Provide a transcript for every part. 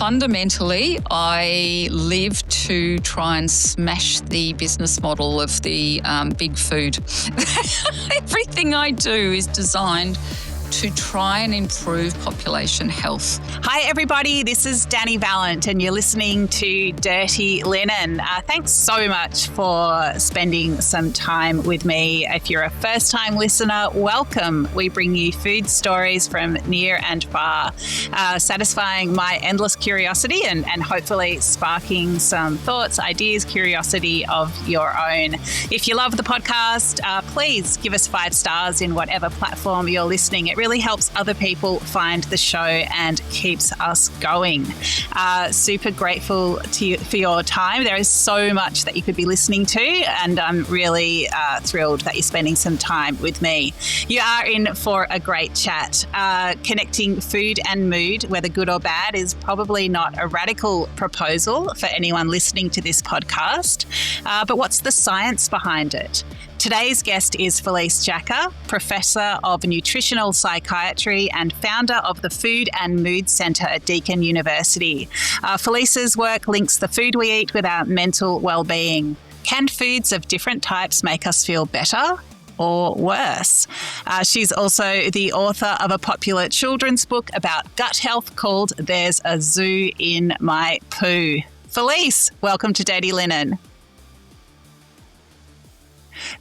fundamentally, I live to try and smash the business model of the big food. Everything I do is designed to try and improve population health. Hi everybody, this is Dani Valent and you're listening to Dirty Linen. Thanks so much for spending some time with me. If you're a first-time listener, welcome. We bring you food stories from near and far, satisfying my endless curiosity and hopefully sparking some thoughts, ideas, curiosity of your own. If you love the podcast, please give us 5 stars in whatever platform you're listening. It really helps other people find the show and keeps us going. Super grateful to you for your time. There is so much that you could be listening to, and I'm really thrilled that you're spending some time with me. You are in for a great chat. Connecting food and mood, whether good or bad, is probably not a radical proposal for anyone listening to this podcast, but what's the science behind it? Today's guest is Felice Jacka, Professor of Nutritional Psychiatry and founder of the Food and Mood Centre at Deakin University. Felice's work links the food we eat with our mental well-being. Can foods of different types make us feel better or worse? She's also the author of a popular children's book about gut health called There's a Zoo in My Poo. Felice, welcome to Dirty Linen.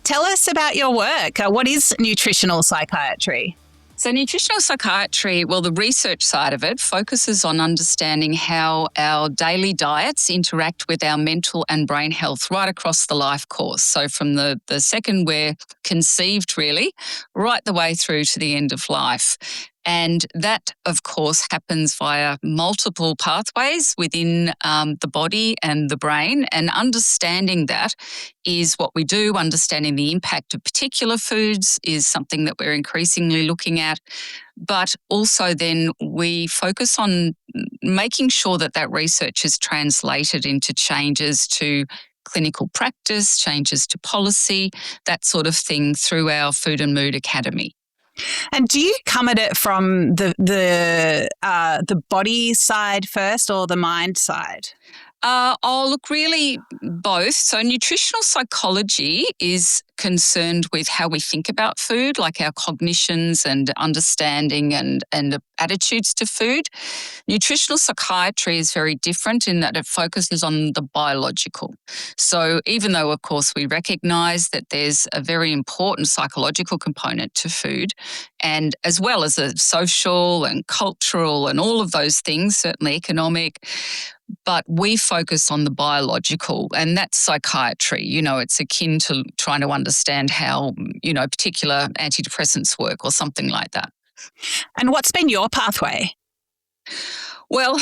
Tell us about your work. What is nutritional psychiatry? So nutritional psychiatry, well, the research side of it focuses on understanding how our daily diets interact with our mental and brain health right across the life course. So from the second we're conceived, really, right the way through to the end of life. And that, of course, happens via multiple pathways within the body and the brain. And understanding that is what we do. Understanding the impact of particular foods is something that we're increasingly looking at. But also then we focus on making sure that that research is translated into changes to clinical practice, changes to policy, that sort of thing through our Food and Mood Academy. And do you come at it from the body side first or the mind side? Look, really both. So nutritional psychology is concerned with how we think about food, like our cognitions and understanding and attitudes to food. Nutritional psychiatry is very different in that it focuses on the biological. So even though, of course, we recognise that there's a very important psychological component to food, and as well as a social and cultural and all of those things, certainly economic, but we focus on the biological, and that's psychiatry. You know, it's akin to trying to understand how, particular antidepressants work or something like that. And what's been your pathway? Well,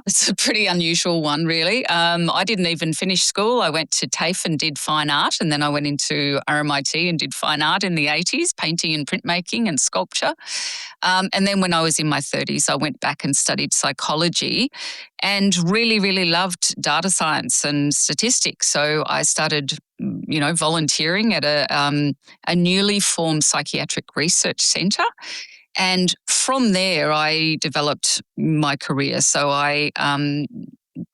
it's a pretty unusual one, really. I didn't even finish school. I went to TAFE and did fine art, and then I went into RMIT and did fine art in the 80s, painting and printmaking and sculpture. And then when I was in my 30s, I went back and studied psychology and really, really loved data science and statistics. So I started volunteering at a newly formed psychiatric research centre. And from there, I developed my career. So I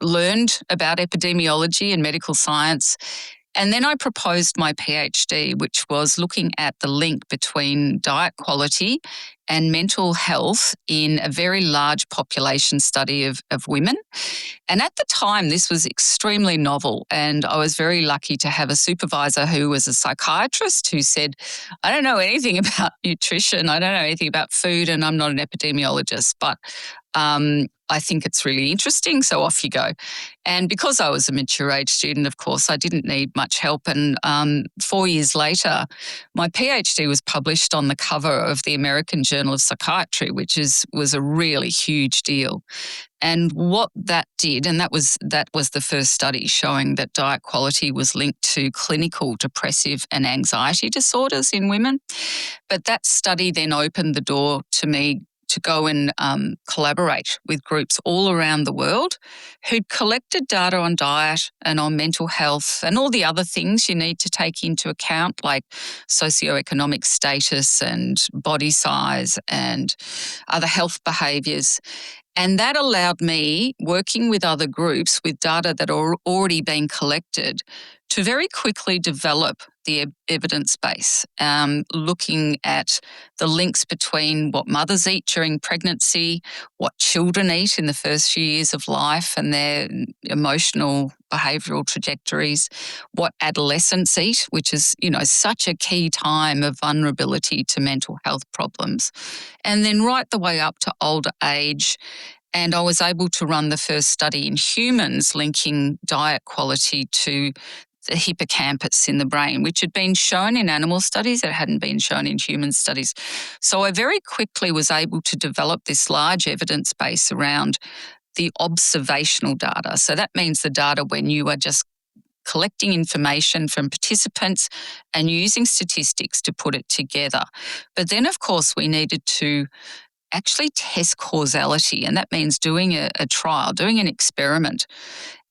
learned about epidemiology and medical science. And then I proposed my PhD, which was looking at the link between diet quality and mental health in a very large population study of women. And at the time, this was extremely novel. And I was very lucky to have a supervisor who was a psychiatrist who said, I don't know anything about nutrition, I don't know anything about food, and I'm not an epidemiologist, but I think it's really interesting, so off you go. And because I was a mature age student, of course, I didn't need much help. And 4 years later, my PhD was published on the cover of the American Journal of Psychiatry, which was a really huge deal. And what that did, and that was the first study showing that diet quality was linked to clinical depressive and anxiety disorders in women. But that study then opened the door to me to go and collaborate with groups all around the world who'd collected data on diet and on mental health and all the other things you need to take into account, like socioeconomic status and body size and other health behaviours. And that allowed me, working with other groups with data that are already being collected, to very quickly develop the evidence base, looking at the links between what mothers eat during pregnancy, what children eat in the first few years of life and their emotional behavioural trajectories, what adolescents eat, which is, such a key time of vulnerability to mental health problems, and then right the way up to older age. And I was able to run the first study in humans linking diet quality to the hippocampus in the brain, which had been shown in animal studies. It hadn't been shown in human studies. So I very quickly was able to develop this large evidence base around the observational data. So that means the data when you are just collecting information from participants and using statistics to put it together. But then, of course, we needed to actually test causality, and that means doing a trial, doing an experiment.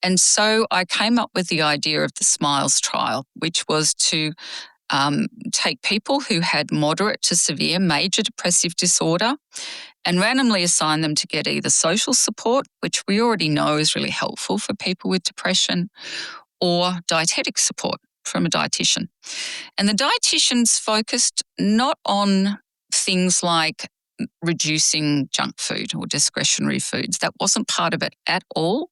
And so I came up with the idea of the SMILES trial, which was to take people who had moderate to severe major depressive disorder and randomly assign them to get either social support, which we already know is really helpful for people with depression, or dietetic support from a dietitian. And the dietitians focused not on things like reducing junk food or discretionary foods. That wasn't part of it at all.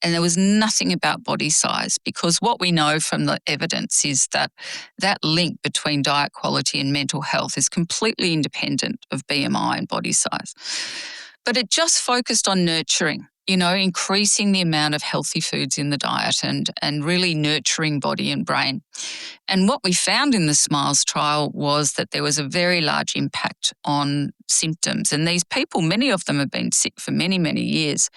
And there was nothing about body size, because what we know from the evidence is that that link between diet quality and mental health is completely independent of BMI and body size. But it just focused on nurturing, increasing the amount of healthy foods in the diet and really nurturing body and brain. And what we found in the SMILES trial was that there was a very large impact on symptoms. And these people, many of them have been sick for many, many years.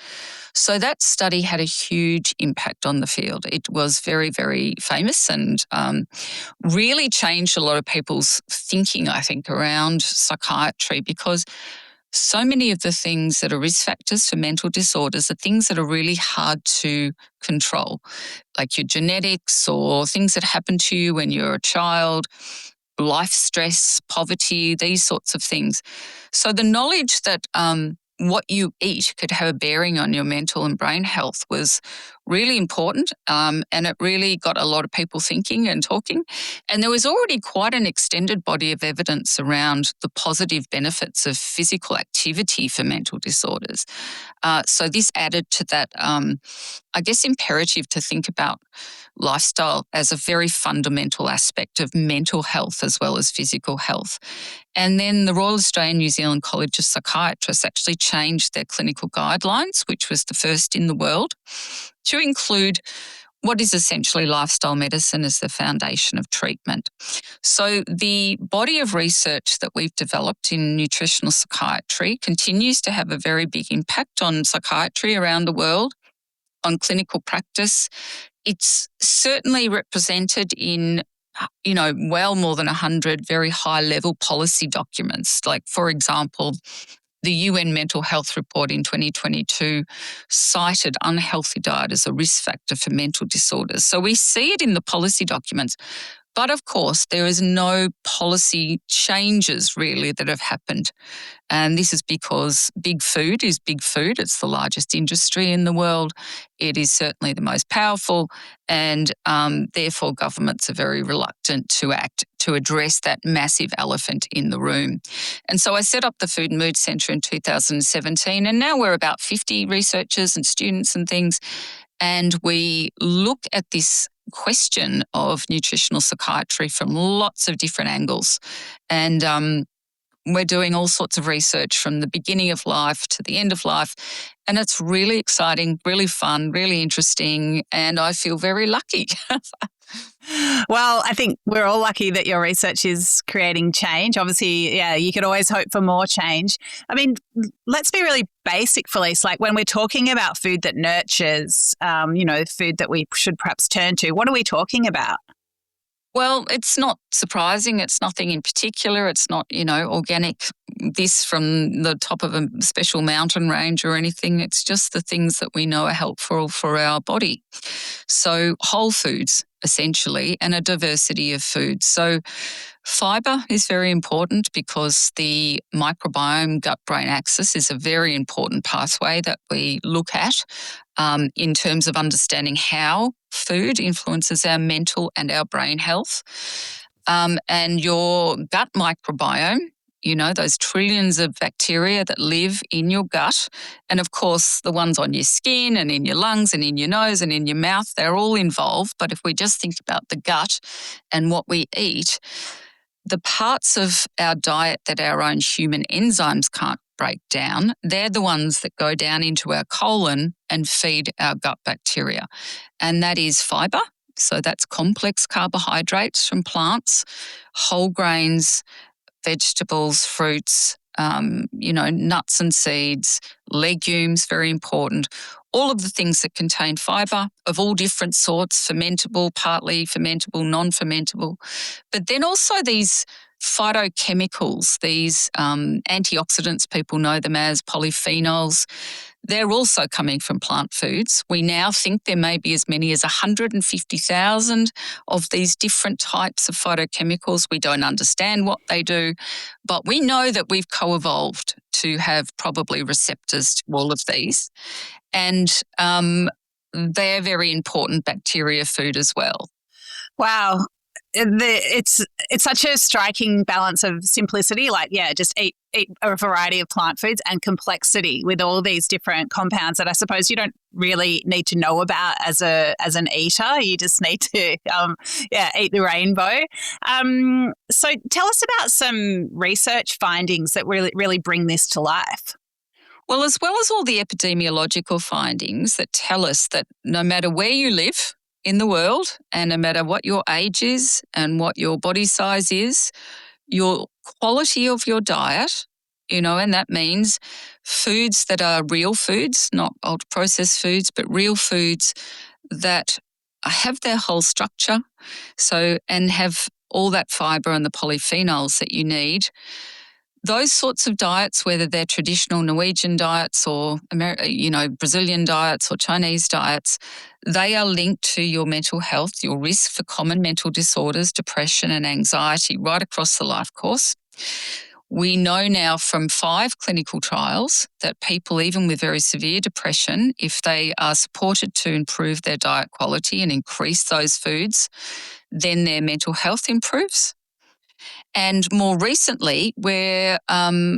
So that study had a huge impact on the field. It was very, very famous and really changed a lot of people's thinking, I think, around psychiatry, because so many of the things that are risk factors for mental disorders are things that are really hard to control, like your genetics or things that happen to you when you're a child, life stress, poverty, these sorts of things. So the knowledge that what you eat could have a bearing on your mental and brain health was really important, and it really got a lot of people thinking and talking. And there was already quite an extended body of evidence around the positive benefits of physical activity for mental disorders. So this added to that, imperative to think about lifestyle as a very fundamental aspect of mental health as well as physical health. And then the Royal Australian New Zealand College of Psychiatrists actually changed their clinical guidelines, which was the first in the world, to include what is essentially lifestyle medicine as the foundation of treatment. So the body of research that we've developed in nutritional psychiatry continues to have a very big impact on psychiatry around the world, on clinical practice. It's certainly represented in well more than 100 very high-level policy documents. Like, for example, the UN Mental Health Report in 2022 cited unhealthy diet as a risk factor for mental disorders. So we see it in the policy documents. But of course, there is no policy changes really that have happened. And this is because big food is big food. It's the largest industry in the world. It is certainly the most powerful. And therefore, governments are very reluctant to act to address that massive elephant in the room. And so I set up the Food and Mood Centre in 2017. And now we're about 50 researchers and students and things. And we look at this question of nutritional psychiatry from lots of different angles. And we're doing all sorts of research from the beginning of life to the end of life. And it's really exciting, really fun, really interesting. And I feel very lucky. Well, I think we're all lucky that your research is creating change. Obviously, yeah, you could always hope for more change. I mean, let's be really basic, Felice. Like, when we're talking about food that nurtures, food that we should perhaps turn to, what are we talking about? Well, it's not surprising. It's nothing in particular. It's not, organic, this from the top of a special mountain range or anything. It's just the things that we know are helpful for our body. So whole foods, essentially, and a diversity of foods. So fiber is very important because the microbiome gut-brain axis is a very important pathway that we look at in terms of understanding how food influences our mental and our brain health. And your gut microbiome, those trillions of bacteria that live in your gut, and of course the ones on your skin and in your lungs and in your nose and in your mouth, they're all involved. But if we just think about the gut and what we eat, the parts of our diet that our own human enzymes can't break down, they're the ones that go down into our colon and feed our gut bacteria. And that is fiber. So that's complex carbohydrates from plants, whole grains, vegetables, fruits, nuts and seeds, legumes, very important. All of the things that contain fiber of all different sorts, fermentable, partly fermentable, non-fermentable. But then also these phytochemicals, these antioxidants, people know them as polyphenols, they're also coming from plant foods. We now think there may be as many as 150,000 of these different types of phytochemicals. We don't understand what they do, but we know that we've co-evolved to have probably receptors to all of these. And they're very important bacteria food as well. Wow. It's such a striking balance of simplicity, just eat a variety of plant foods, and complexity with all these different compounds that I suppose you don't really need to know about as an eater. You just need to eat the rainbow. So tell us about some research findings that really bring this to life. Well, as well as all the epidemiological findings that tell us that no matter where you live in the world, and no matter what your age is and what your body size is, your quality of your diet, and that means foods that are real foods, not ultra-processed foods, but real foods that have their whole structure, and have all that fiber and the polyphenols that you need. Those sorts of diets, whether they're traditional Norwegian diets or Brazilian diets or Chinese diets, they are linked to your mental health, your risk for common mental disorders, depression and anxiety right across the life course. We know now from 5 clinical trials that people, even with very severe depression, if they are supported to improve their diet quality and increase those foods, then their mental health improves. And more recently, we're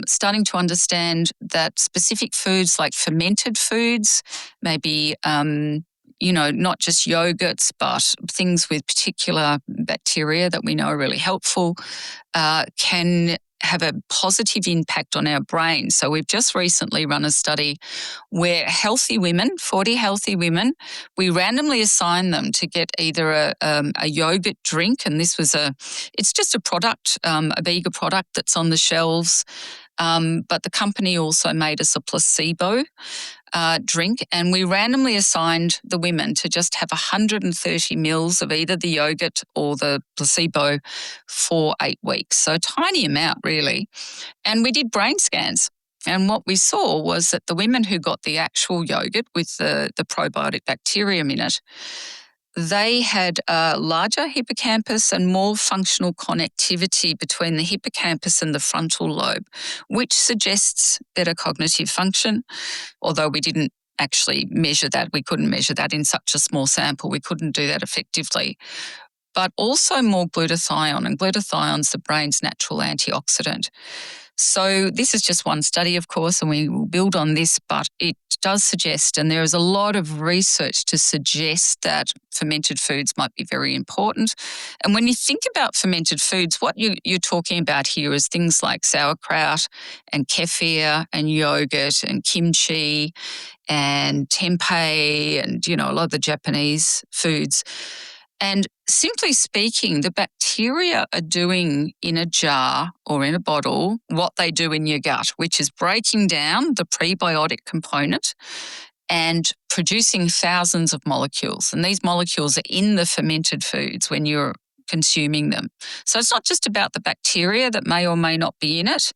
starting to understand that specific foods like fermented foods, maybe, not just yogurts, but things with particular bacteria that we know are really helpful, can have a positive impact on our brain. So we've just recently run a study where 40 healthy women, we randomly assigned them to get either a yogurt drink, and it's just a product, a Bega product that's on the shelves, but the company also made us a placebo drink, and we randomly assigned the women to just have 130 mils of either the yogurt or the placebo for 8 weeks. So a tiny amount, really. And we did brain scans. And what we saw was that the women who got the actual yogurt with the probiotic bacterium in it, they had a larger hippocampus and more functional connectivity between the hippocampus and the frontal lobe, which suggests better cognitive function, although we didn't actually measure that. We couldn't measure that in such a small sample. We couldn't do that effectively. But also more glutathione, and glutathione's the brain's natural antioxidant. So this is just one study, of course, and we will build on this, but it does suggest, and there is a lot of research to suggest that fermented foods might be very important. And when you think about fermented foods, what you're talking about here is things like sauerkraut and kefir and yogurt and kimchi and tempeh and, a lot of the Japanese foods. And simply speaking, the bacteria are doing in a jar or in a bottle what they do in your gut, which is breaking down the prebiotic component and producing thousands of molecules. And these molecules are in the fermented foods when you're consuming them. So it's not just about the bacteria that may or may not be in it.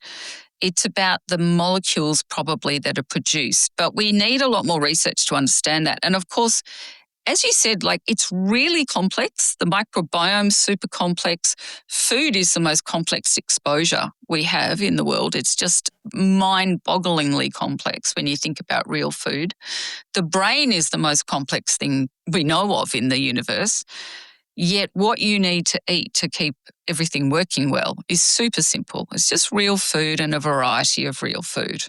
It's about the molecules probably that are produced. But we need a lot more research to understand that. And of course, as you said, like it's really complex. The microbiome's super complex. Food is the most complex exposure we have in the world. It's just mind-bogglingly complex when you think about real food. The brain is the most complex thing we know of in the universe. Yet what you need to eat to keep everything working well is super simple. It's just real food and a variety of real food.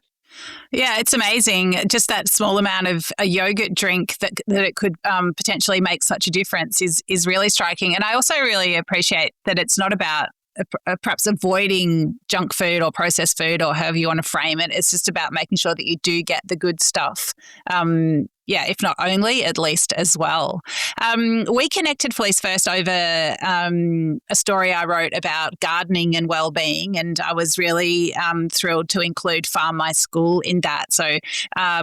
Yeah, it's amazing. Just that small amount of a yogurt drink that it could potentially make such a difference is really striking. And I also really appreciate that it's not about perhaps avoiding junk food or processed food or however you want to frame it. It's just about making sure that you do get the good stuff. If not only, at least as well. We connected, Felice, first over a story I wrote about gardening and wellbeing, and I was really thrilled to include Farm My School in that. So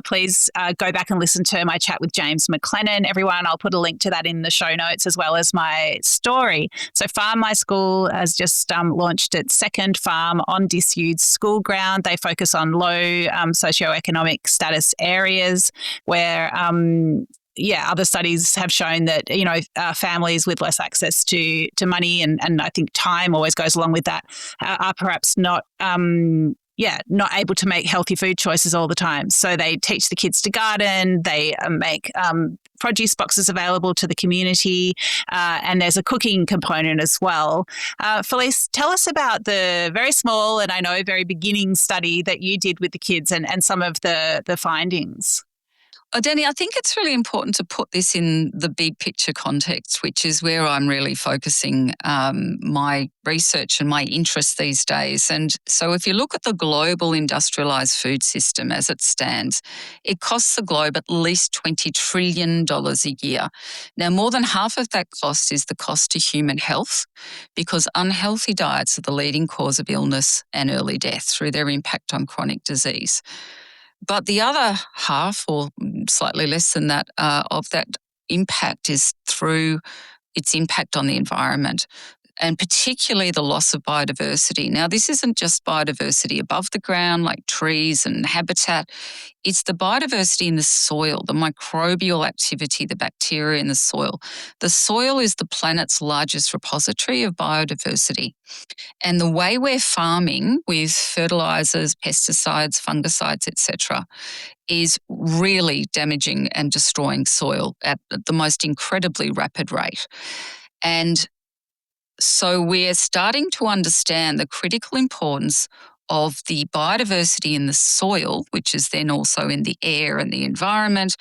please go back and listen to my chat with James McLennan, everyone. I'll put a link to that in the show notes as well as my story. So Farm My School has just launched its second farm on disused school ground. They focus on low socioeconomic status areas where other studies have shown that, families with less access to money and I think time always goes along with that are perhaps not able to make healthy food choices all the time. So they teach the kids to garden, they make produce boxes available to the community, and there's a cooking component as well. Felice, tell us about the very small and I know very beginning study that you did with the kids and some of the findings. Oh, Dani, I think it's really important to put this in the big picture context, which is where I'm really focusing my research and my interest these days. And so if you look at the global industrialised food system as it stands, it costs the globe at least $20 trillion a year. Now, more than half of that cost is the cost to human health, because unhealthy diets are the leading cause of illness and early death through their impact on chronic disease. But the other half, or slightly less than that, of that impact is through its impact on the environment, and particularly the loss of biodiversity. Now, this isn't just biodiversity above the ground, like trees and habitat. It's the biodiversity in the soil, the microbial activity, the bacteria in the soil. The soil is the planet's largest repository of biodiversity. And the way we're farming with fertilizers, pesticides, fungicides, etc., is really damaging and destroying soil at the most incredibly rapid rate. And so we're starting to understand the critical importance of the biodiversity in the soil, which is then also in the air and the environment,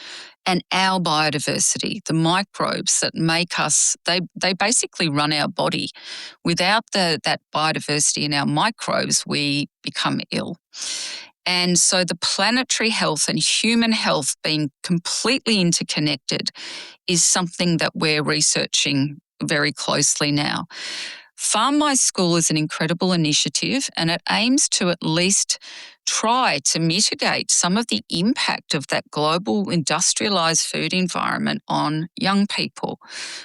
and our biodiversity, the microbes that make us, they basically run our body. Without that biodiversity in our microbes, we become ill. And so the planetary health and human health being completely interconnected is something that we're researching very closely now. Farm My School is an incredible initiative, and it aims to at least try to mitigate some of the impact of that global industrialised food environment on young people.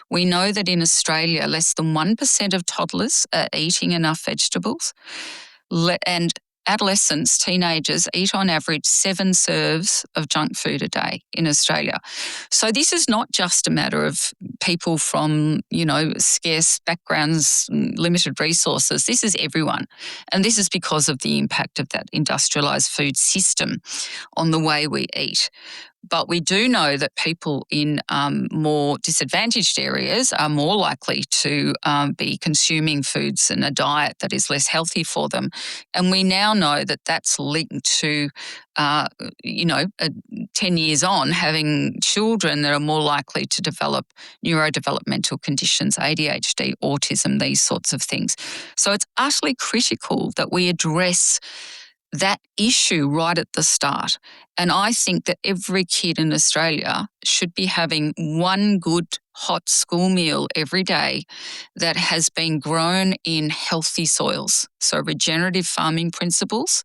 We know that in Australia, less than 1% of toddlers are eating enough vegetables, and adolescents, teenagers eat on average 7 serves of junk food a day in Australia. So this is not just a matter of people from, scarce backgrounds, limited resources. This is everyone. And this is because of the impact of that industrialised food system on the way we eat. But we do know that people in more disadvantaged areas are more likely to be consuming foods in a diet that is less healthy for them. And we now know that that's linked to, 10 years on, having children that are more likely to develop neurodevelopmental conditions, ADHD, autism, these sorts of things. So it's utterly critical that we address that issue right at the start. And I think that every kid in Australia should be having one good hot school meal every day that has been grown in healthy soils. So regenerative farming principles,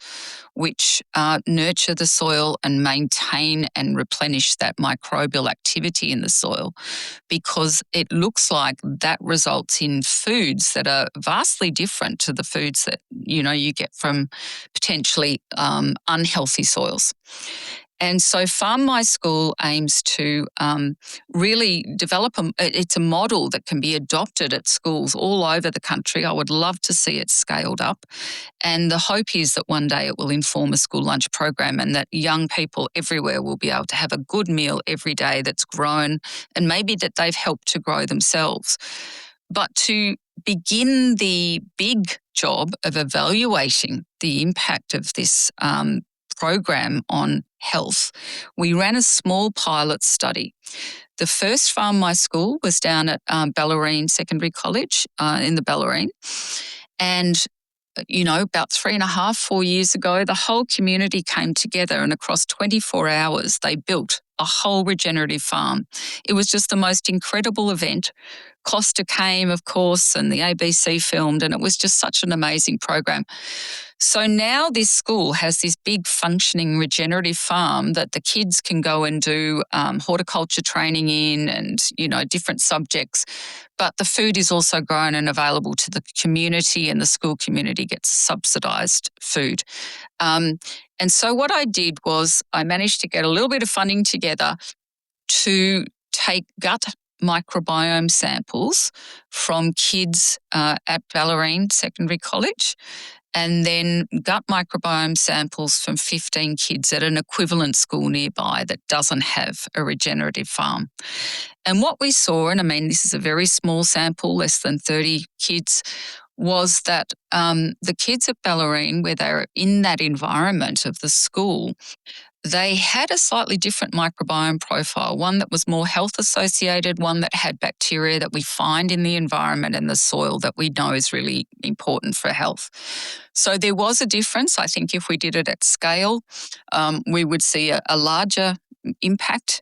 which nurture the soil and maintain and replenish that microbial activity in the soil, because it looks like that results in foods that are vastly different to the foods that, you get from potentially unhealthy soils. And so Farm My School aims to really develop it's a model that can be adopted at schools all over the country. I would love to see it scaled up. And the hope is that one day it will inform a school lunch program, and that young people everywhere will be able to have a good meal every day that's grown, and maybe that they've helped to grow themselves. But to begin the big job of evaluating the impact of this program on health, we ran a small pilot study. The first Farm My School was down at Bellarine Secondary College in the Bellarine. And about 3.5, 4 years ago, the whole community came together, and across 24 hours, they built a whole regenerative farm. It was just the most incredible event. Costa came, of course, and the ABC filmed, and it was just such an amazing program. So now this school has this big functioning regenerative farm that the kids can go and do horticulture training in, and, different subjects. But the food is also grown and available to the community, and the school community gets subsidised food. And so what I did was I managed to get a little bit of funding together to take gut microbiome samples from kids at Bellarine Secondary College, and then gut microbiome samples from 15 kids at an equivalent school nearby that doesn't have a regenerative farm. And what we saw, and I mean, this is a very small sample, less than 30 kids, was that the kids at Bellarine, where they were in that environment of the school, they had a slightly different microbiome profile, one that was more health associated, one that had bacteria that we find in the environment and the soil that we know is really important for health. So there was a difference. I think if we did it at scale, we would see a larger impact.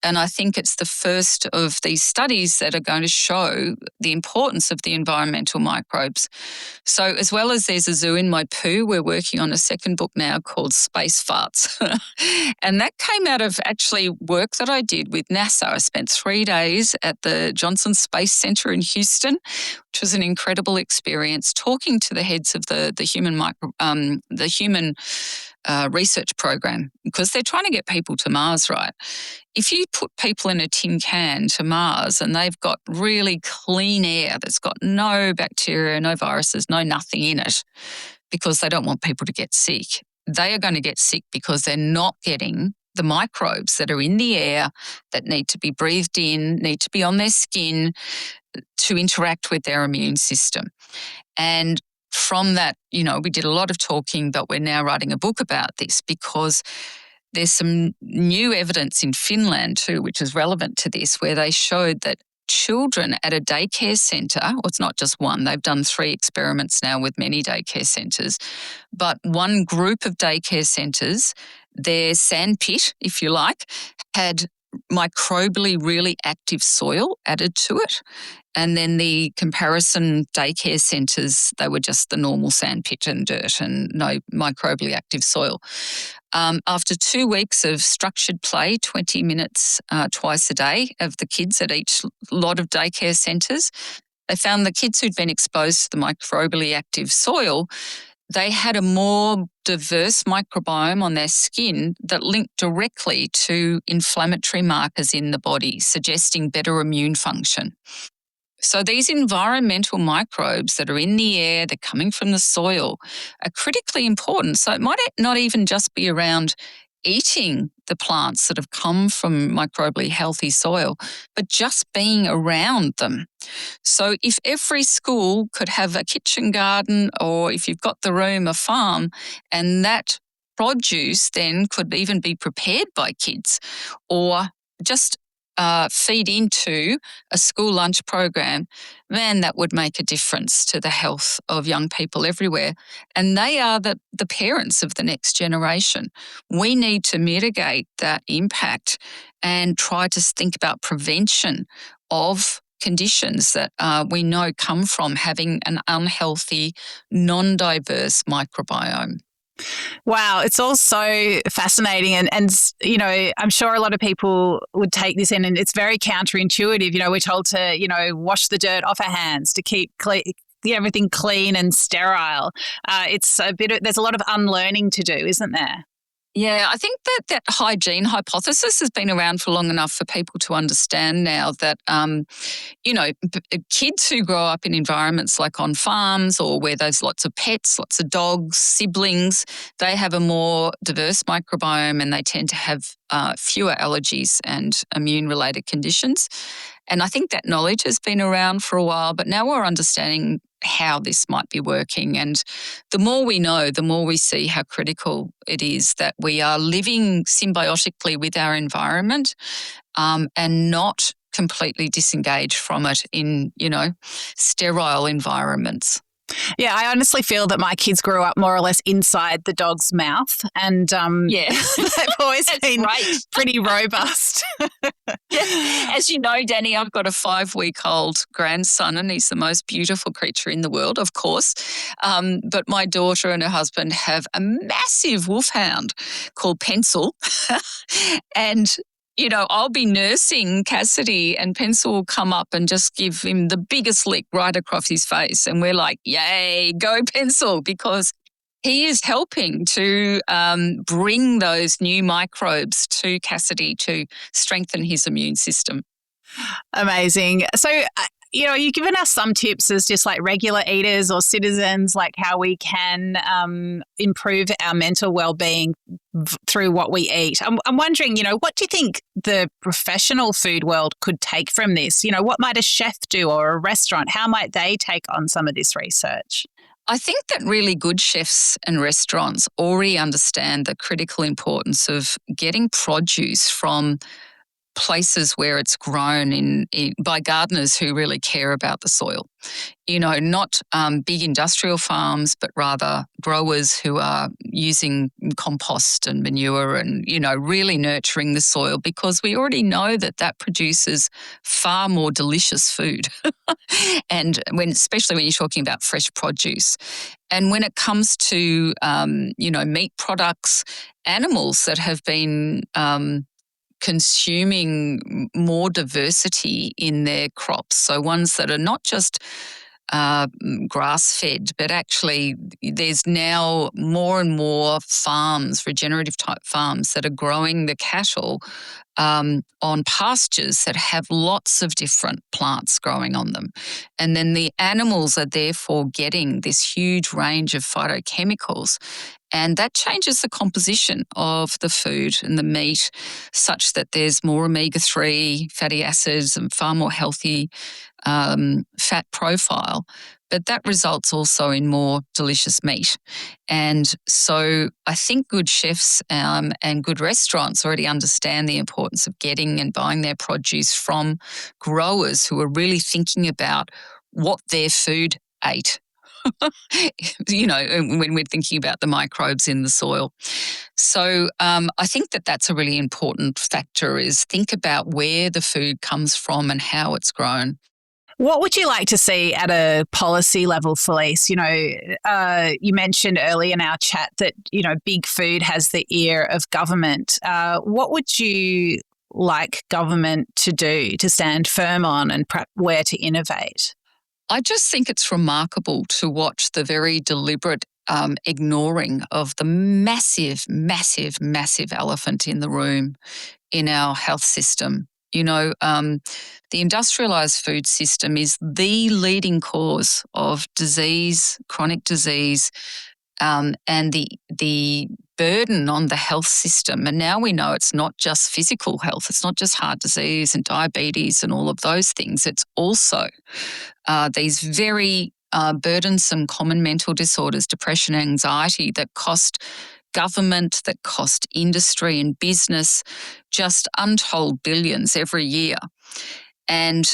And I think it's the first of these studies that are going to show the importance of the environmental microbes. So as well as there's a zoo in My Poo, we're working on a second book now called Space Farts. And that came out of actually work that I did with NASA. I spent 3 days at the Johnson Space Center in Houston, which was an incredible experience, talking to the heads of the human research program, because they're trying to get people to Mars, right? If you put people in a tin can to Mars and they've got really clean air that's got no bacteria, no viruses, no nothing in it, because they don't want people to get sick, they are going to get sick because they're not getting the microbes that are in the air that need to be breathed in, need to be on their skin to interact with their immune system. And from that, we did a lot of talking, but we're now writing a book about this because there's some new evidence in Finland too, which is relevant to this, where they showed that children at a daycare centre, well, it's not just one, they've done 3 experiments now with many daycare centres, but one group of daycare centres, their sandpit, if you like, had microbially really active soil added to it. And then the comparison daycare centres, they were just the normal sandpit and dirt and no microbially active soil. After 2 weeks of structured play, 20 minutes twice a day of the kids at each lot of daycare centres, they found the kids who'd been exposed to the microbially active soil, they had a more diverse microbiome on their skin that linked directly to inflammatory markers in the body, suggesting better immune function. So these environmental microbes that are in the air, they're coming from the soil, are critically important. So it might not even just be around eating the plants that have come from microbially healthy soil, but just being around them. So if every school could have a kitchen garden, or if you've got the room, a farm, and that produce then could even be prepared by kids or just feed into a school lunch program, man, that would make a difference to the health of young people everywhere. And they are the parents of the next generation. We need to mitigate that impact and try to think about prevention of conditions that we know come from having an unhealthy, non-diverse microbiome. Wow, it's all so fascinating. And I'm sure a lot of people would take this in, and it's very counterintuitive. We're told to, wash the dirt off our hands to keep everything clean and sterile. There's a lot of unlearning to do, isn't there? Yeah, I think that hygiene hypothesis has been around for long enough for people to understand now that, kids who grow up in environments like on farms or where there's lots of pets, lots of dogs, siblings, they have a more diverse microbiome and they tend to have fewer allergies and immune-related conditions. And I think that knowledge has been around for a while, but now we're understanding how this might be working. And the more we know, the more we see how critical it is that we are living symbiotically with our environment and not completely disengaged from it in, sterile environments. Yeah, I honestly feel that my kids grew up more or less inside the dog's mouth, and Yeah, they've always been right. pretty robust. As you know, Dani, I've got a 5-week-old grandson and he's the most beautiful creature in the world, of course. But my daughter and her husband have a massive wolfhound called Pencil. And I'll be nursing Cassidy and Pencil will come up and just give him the biggest lick right across his face. And we're like, yay, go Pencil, because he is helping to bring those new microbes to Cassidy to strengthen his immune system. Amazing. So, you've given us some tips as just like regular eaters or citizens, like how we can improve our mental well-being through what we eat. I'm wondering, what do you think the professional food world could take from this? What might a chef do or a restaurant? How might they take on some of this research? I think that really good chefs and restaurants already understand the critical importance of getting produce from places where it's grown by gardeners who really care about the soil. Not big industrial farms, but rather growers who are using compost and manure and, really nurturing the soil, because we already know that produces far more delicious food. And especially when you're talking about fresh produce. And when it comes to, meat products, animals that have been consuming more diversity in their crops. So ones that are not just grass-fed, but actually there's now more and more farms, regenerative type farms, that are growing the cattle on pastures that have lots of different plants growing on them. And then the animals are therefore getting this huge range of phytochemicals. And that changes the composition of the food and the meat such that there's more omega-3 fatty acids and far more healthy fat profile. But that results also in more delicious meat. And so I think good chefs and good restaurants already understand the importance of getting and buying their produce from growers who are really thinking about what their food ate. When we're thinking about the microbes in the soil. So I think that's a really important factor, is think about where the food comes from and how it's grown. What would you like to see at a policy level, Felice? You mentioned earlier in our chat that, big food has the ear of government. What would you like government to do to stand firm on and where to innovate? I just think it's remarkable to watch the very deliberate ignoring of the massive, massive, massive elephant in the room in our health system. The industrialised food system is the leading cause of disease, chronic disease, and the burden on the health system. And now we know it's not just physical health, it's not just heart disease and diabetes and all of those things. It's also these very burdensome common mental disorders, depression, anxiety, that cost government, that cost industry and business just untold billions every year. And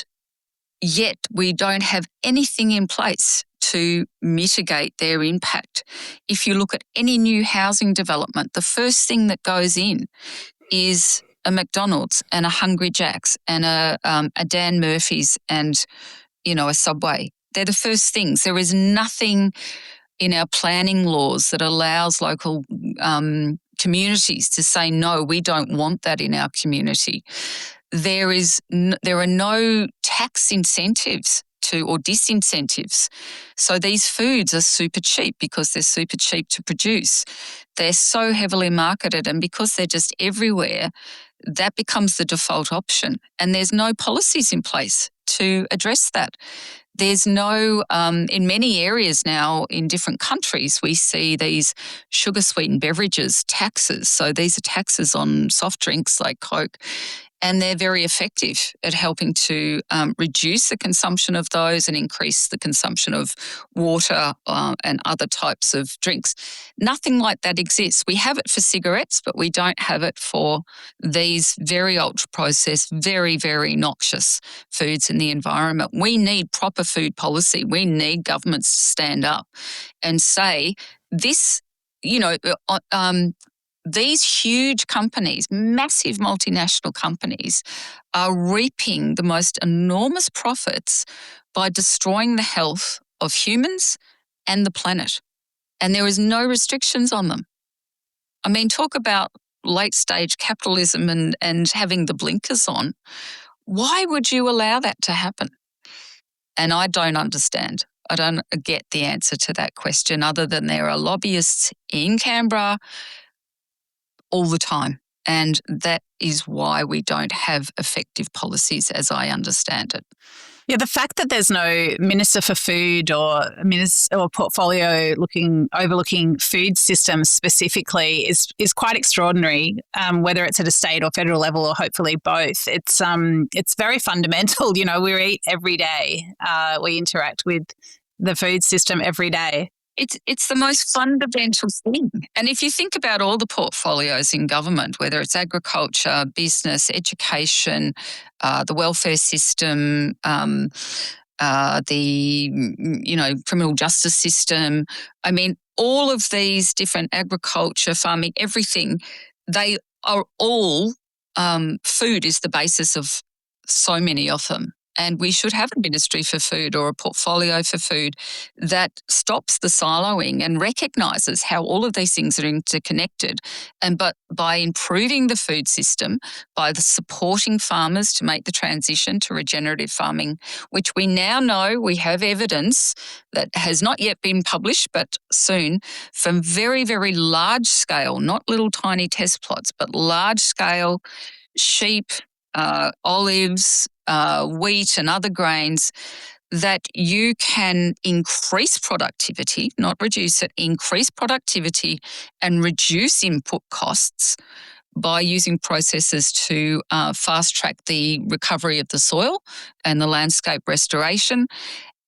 yet we don't have anything in place to mitigate their impact. If you look at any new housing development, the first thing that goes in is a McDonald's and a Hungry Jack's and a Dan Murphy's and, a Subway. They're the first things. There is nothing in our planning laws that allows local communities to say, no, we don't want that in our community. There are no tax incentives or disincentives. So these foods are super cheap because they're super cheap to produce. They're so heavily marketed, and because they're just everywhere, that becomes the default option. And there's no policies in place to address that. There's no, in many areas now in different countries, we see these sugar-sweetened beverages taxes. So these are taxes on soft drinks like Coke, and they're very effective at helping to reduce the consumption of those and increase the consumption of water and other types of drinks. Nothing like that exists. We have it for cigarettes, but we don't have it for these very ultra-processed, very, very noxious foods in the environment. We need proper food policy. We need governments to stand up and say this, these huge companies, massive multinational companies, are reaping the most enormous profits by destroying the health of humans and the planet. And there is no restrictions on them. I mean, talk about late stage capitalism and having the blinkers on. Why would you allow that to happen? And I don't understand. I don't get the answer to that question, other than there are lobbyists in Canberra all the time. And that is why we don't have effective policies, as I understand it. Yeah, the fact that there's no Minister for Food or portfolio overlooking food systems specifically is quite extraordinary. Whether it's at a state or federal level, or hopefully both, it's very fundamental. You know, we eat every day. We interact with the food system every day. It's the most fundamental thing. And if you think about all the portfolios in government, whether it's agriculture, business, education, the welfare system, the criminal justice system, I mean, all of these different agriculture, farming, everything, they are all, food is the basis of so many of them. And we should have a ministry for food or a portfolio for food that stops the siloing and recognises how all of these things are interconnected. But by improving the food system, by supporting farmers to make the transition to regenerative farming, which we now know we have evidence that has not yet been published, but soon, from very, very large scale, not little tiny test plots, but large scale sheep, olives, wheat and other grains, that you can increase productivity, not reduce it, increase productivity and reduce input costs by using processes to fast track the recovery of the soil and the landscape restoration.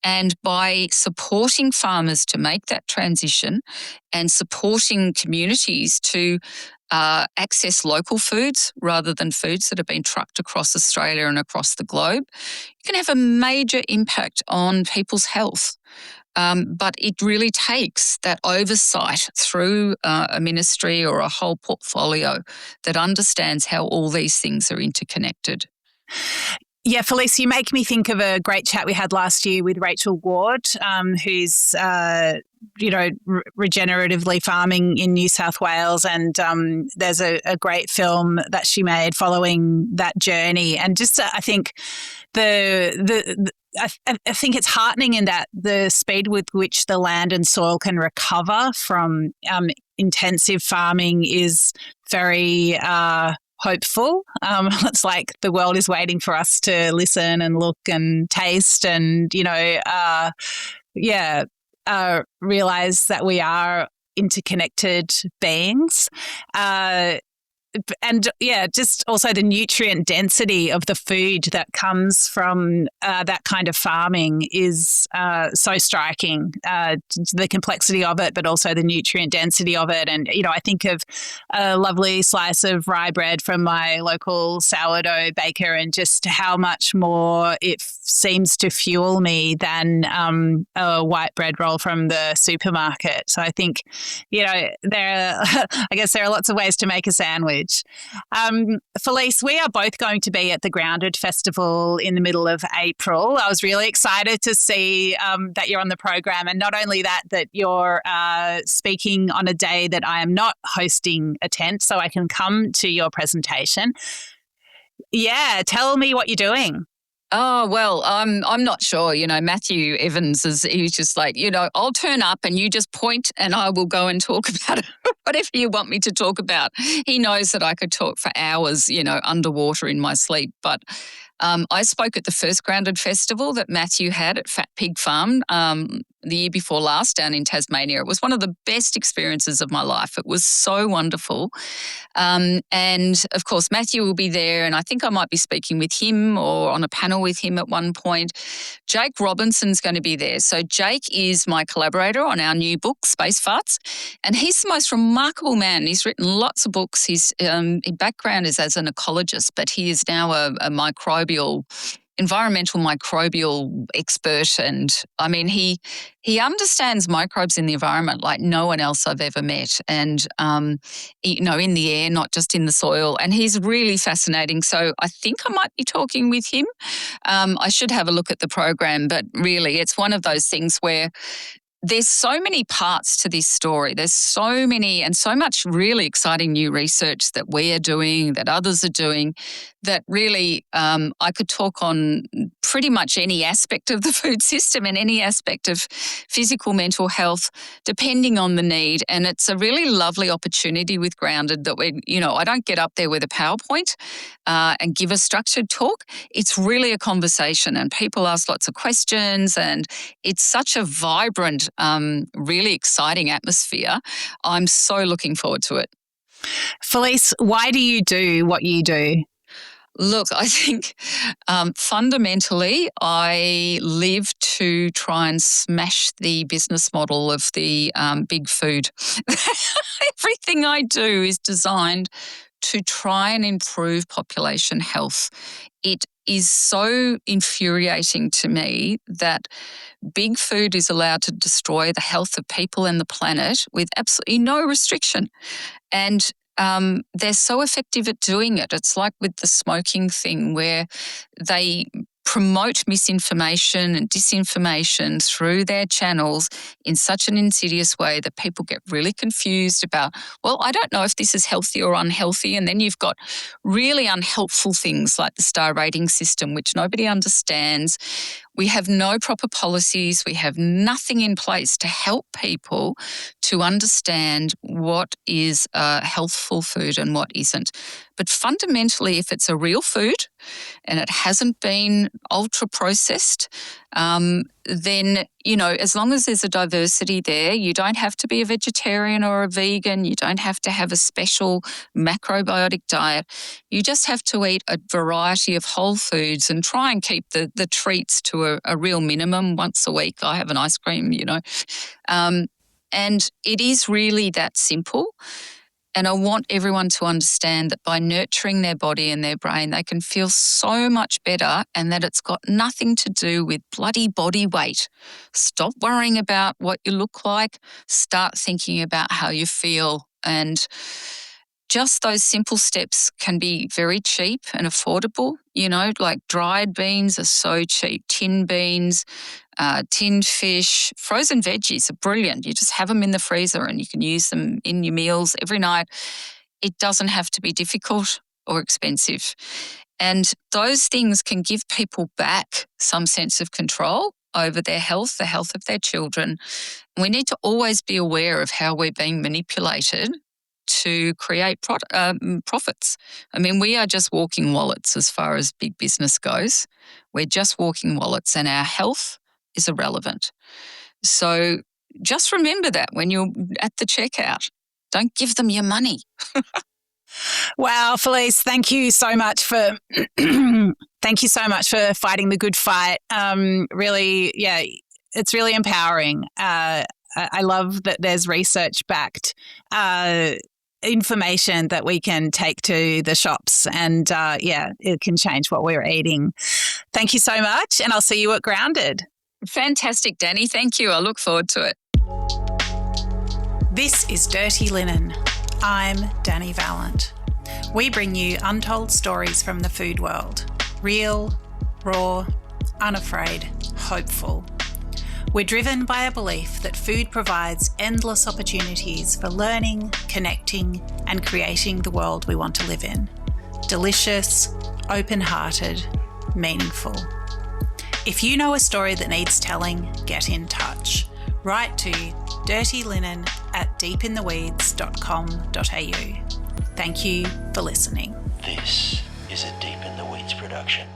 And by supporting farmers to make that transition and supporting communities to access local foods rather than foods that have been trucked across Australia and across the globe, you can have a major impact on people's health. But it really takes that oversight through a ministry or a whole portfolio that understands how all these things are interconnected. Yeah, Felice, you make me think of a great chat we had last year with Rachel Ward, who's regeneratively farming in New South Wales, and there's a great film that she made following that journey. And just I think I think it's heartening in that the speed with which the land and soil can recover from intensive farming is very hopeful. It's like the world is waiting for us to listen and look and taste and, realize that we are interconnected beings. And just also the nutrient density of the food that comes from that kind of farming is so striking. The complexity of it, but also the nutrient density of it. And, I think of a lovely slice of rye bread from my local sourdough baker and just how much more it seems to fuel me than a white bread roll from the supermarket. So I think, I guess there are lots of ways to make a sandwich. message. Felice, we are both going to be at the Grounded Festival in the middle of April. I was really excited to see that you're on the program, and not only that you're speaking on a day that I am not hosting a tent, so I can come to your presentation. Yeah, tell me what you're doing. Oh, well, I'm not sure. Matthew Evans he's just like, I'll turn up and you just point and I will go and talk about whatever you want me to talk about. He knows that I could talk for hours, underwater in my sleep. But I spoke at the first Grounded Festival that Matthew had at Fat Pig Farm the year before last down in Tasmania. It was one of the best experiences of my life. It was so wonderful. And of course, Matthew will be there, and I think I might be speaking with him or on a panel with him at one point. Jake Robinson's going to be there. So Jake is my collaborator on our new book, Space Farts, and he's the most remarkable man. He's written lots of books. His background is as an ecologist, but he is now a environmental microbial expert. And I mean, he understands microbes in the environment like no one else I've ever met. And, in the air, not just in the soil. And he's really fascinating. So I think I might be talking with him. I should have a look at the program, but really it's one of those things where there's so many parts to this story. There's so many and so much really exciting new research that we are doing, that others are doing, that really I could talk on pretty much any aspect of the food system and any aspect of physical, mental health, depending on the need. And it's a really lovely opportunity with Grounded that I don't get up there with a PowerPoint and give a structured talk. It's really a conversation and people ask lots of questions, and it's such a vibrant, really exciting atmosphere. I'm so looking forward to it. Felice, why do you do what you do? Look, I think fundamentally I live to try and smash the business model of the big food. Everything I do is designed to try and improve population health. It is so infuriating to me that big food is allowed to destroy the health of people and the planet with absolutely no restriction. And they're so effective at doing it. It's like with the smoking thing where they promote misinformation and disinformation through their channels in such an insidious way that people get really confused about, well, I don't know if this is healthy or unhealthy. And then you've got really unhelpful things like the star rating system, which nobody understands. We have no proper policies. We have nothing in place to help people to understand what is healthful food and what isn't. But fundamentally, if it's a real food and it hasn't been ultra processed, then, as long as there's a diversity there, you don't have to be a vegetarian or a vegan. You don't have to have a special macrobiotic diet. You just have to eat a variety of whole foods and try and keep the treats to a real minimum once a week. I have an ice cream, and it is really that simple. And I want everyone to understand that by nurturing their body and their brain, they can feel so much better, and that it's got nothing to do with bloody body weight. Stop worrying about what you look like. Start thinking about how you feel. And just those simple steps can be very cheap and affordable. Like dried beans are so cheap. Tinned beans, tinned fish, frozen veggies are brilliant. You just have them in the freezer and you can use them in your meals every night. It doesn't have to be difficult or expensive. And those things can give people back some sense of control over their health, the health of their children. We need to always be aware of how we're being manipulated to create profits. I mean, we are just walking wallets as far as big business goes. We're just walking wallets, and our health is irrelevant. So just remember that when you're at the checkout. Don't give them your money. Wow, Felice, thank you so much for fighting the good fight. Really, yeah, it's really empowering. I love that there's research-backed information that we can take to the shops, and it can change what we're eating. Thank you so much, and I'll see you at Grounded. Fantastic, Dani. Thank you. I look forward to it. This is Dirty Linen. I'm Dani Valent. We bring you untold stories from the food world. Real, raw, unafraid, hopeful. We're driven by a belief that food provides endless opportunities for learning, connecting, and creating the world we want to live in. Delicious, open-hearted, meaningful. If you know a story that needs telling, get in touch. Write to dirtyLinen@deepintheweeds.com.au. Thank you for listening. This is a Deep in the Weeds production.